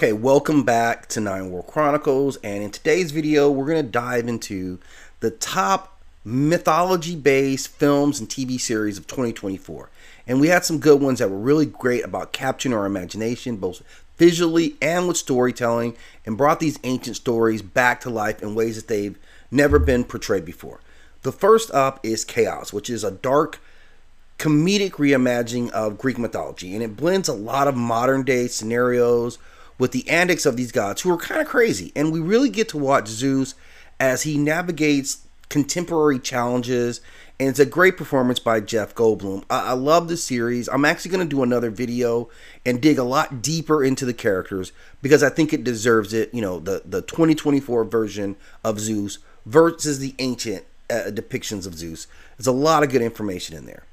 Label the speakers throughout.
Speaker 1: Okay, welcome back to Nine World Chronicles, and in today's video, we're going to dive into the top mythology-based films and TV series of 2024. And we had some good ones that were really great about capturing our imagination, both visually and with storytelling, and brought these ancient stories back to life in ways that they've never been portrayed before. The first up is Chaos, which is a dark, comedic reimagining of Greek mythology, and it blends a lot of modern-day scenarios with the antics of these gods who are kind of crazy. And we really get to watch Zeus as he navigates contemporary challenges, and it's a great performance by Jeff Goldblum. I love this series. I'm actually going to do another video and dig a lot deeper into the characters because I think it deserves it. You know, the 2024 version of Zeus versus the ancient depictions of Zeus. There's a lot of good information in there.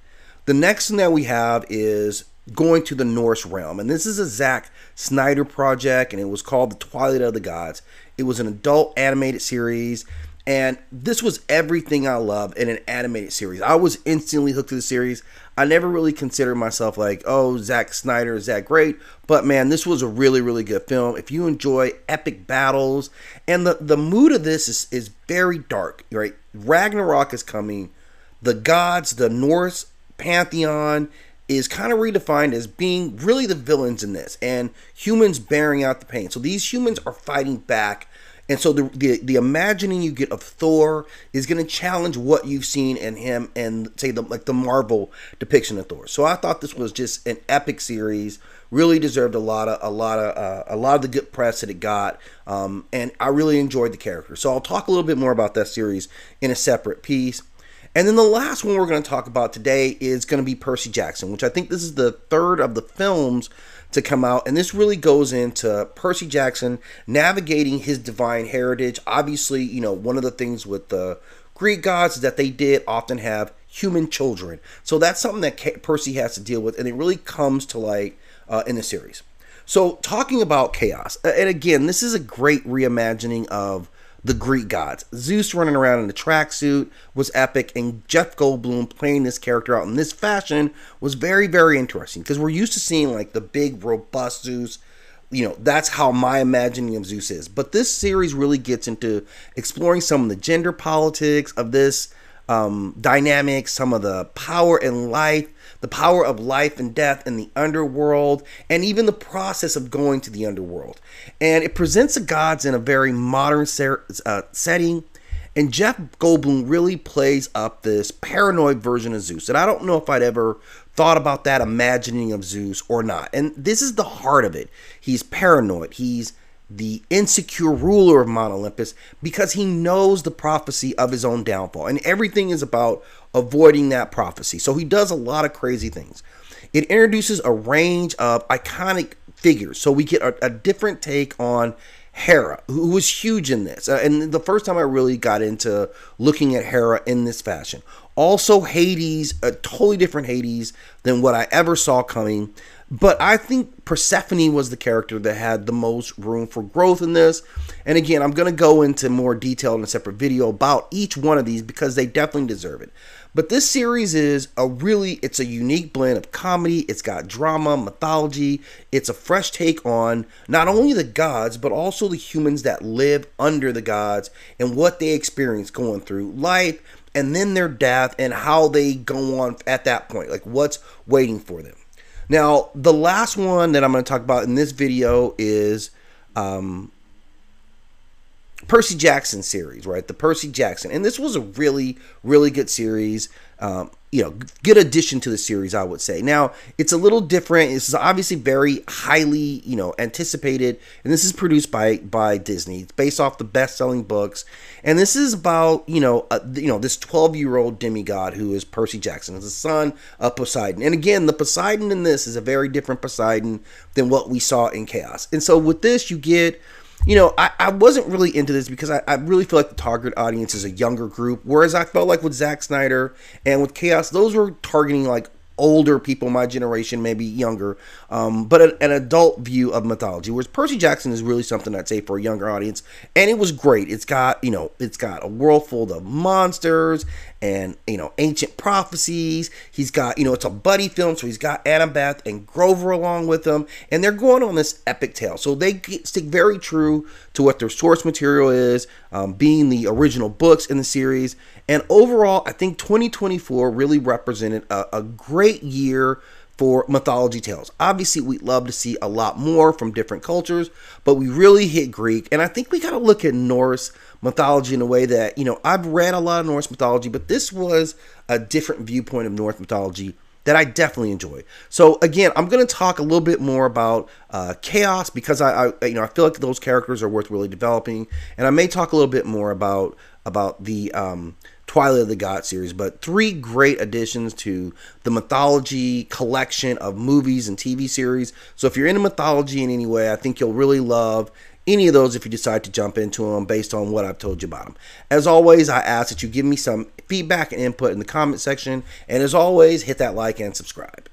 Speaker 1: The next thing that we have is going to the Norse realm, and this is a Zack Snyder project, and it was called The Twilight of the Gods. It was an adult animated series, and this was everything I love in an animated series. I was instantly hooked to the series. I never really considered myself like, oh, Zack Snyder, is that great? But man, this was a really, really good film. If you enjoy epic battles, and the mood of this is very dark, right? Ragnarok is coming. The gods, the Norse pantheon is kind of redefined as being really the villains in this, and humans bearing out the pain. So these humans are fighting back, and so the imagining you get of Thor is going to challenge what you've seen in him and say the Marvel depiction of Thor. So I thought this was just an epic series. Really deserved a lot of the good press that it got, and I really enjoyed the character. So I'll talk a little bit more about that series in a separate piece. And then the last one we're going to talk about today is going to be Percy Jackson, which I think this is the third of the films to come out. And this really goes into Percy Jackson navigating his divine heritage. Obviously, you know, one of the things with the Greek gods is that they did often have human children. So that's something that Percy has to deal with, and it really comes to light in the series. So talking about Chaos, and again, this is a great reimagining of the Greek gods. Zeus running around in a tracksuit was epic, and Jeff Goldblum playing this character out in this fashion was very, very interesting because we're used to seeing like the big, robust Zeus. You know, that's how my imagining of Zeus is. But this series really gets into exploring some of the gender politics of this dynamic, some of the power and life, the power of life and death in the underworld, and even the process of going to the underworld. And it presents the gods in a very modern setting, and Jeff Goldblum really plays up this paranoid version of Zeus. And I don't know if I'd ever thought about that imagining of Zeus or not. And this is the heart of it. He's paranoid. He's the insecure ruler of Mount Olympus because he knows the prophecy of his own downfall, and everything is about avoiding that prophecy. So he does a lot of crazy things. It introduces a range of iconic figures, so we get a different take on Hera, who was huge in this, and the first time I really got into looking at Hera in this fashion. Also Hades, a totally different Hades than what I ever saw coming. But I think Persephone was the character that had the most room for growth in this. And again, I'm going to go into more detail in a separate video about each one of these because they definitely deserve it. But this series is it's a unique blend of comedy. It's got drama, mythology. It's a fresh take on not only the gods, but also the humans that live under the gods and what they experience going through life and then their death and how they go on at that point, like what's waiting for them. Now, the last one that I'm going to talk about in this video is Percy Jackson series, right? The Percy Jackson. And this was a really, really good series. Good addition to the series, I would say. Now, it's a little different. It's obviously very highly, anticipated. And this is produced by Disney. It's based off the best-selling books. And this is about, this 12-year-old demigod who is Percy Jackson. It's the son of Poseidon. And again, the Poseidon in this is a very different Poseidon than what we saw in Chaos. And so with this, you get... I wasn't really into this because I really feel like the target audience is a younger group, whereas I felt like with Zack Snyder and with Chaos, those were targeting like older people, my generation, maybe younger, but an adult view of mythology, whereas Percy Jackson is really something I'd say for a younger audience, and it was great. It's got a world full of monsters and ancient prophecies. He's got it's a buddy film, so he's got Annabeth and Grover along with him, and they're going on this epic tale. So they stick very true to what their source material is, being the original books in the series. And overall, I think 2024 really represented a great year for mythology tales. Obviously, we'd love to see a lot more from different cultures, but we really hit Greek. And I think we got to look at Norse mythology in a way that, I've read a lot of Norse mythology, but this was a different viewpoint of Norse mythology that I definitely enjoy. So again, I'm going to talk a little bit more about chaos, because I feel like those characters are worth really developing. And I may talk a little bit more about the Twilight of the Gods series, but 3 great additions to the mythology collection of movies and TV series. So if you're into mythology in any way, I think you'll really love any of those if you decide to jump into them based on what I've told you about them. As always, I ask that you give me some feedback and input in the comment section. And as always, hit that like and subscribe.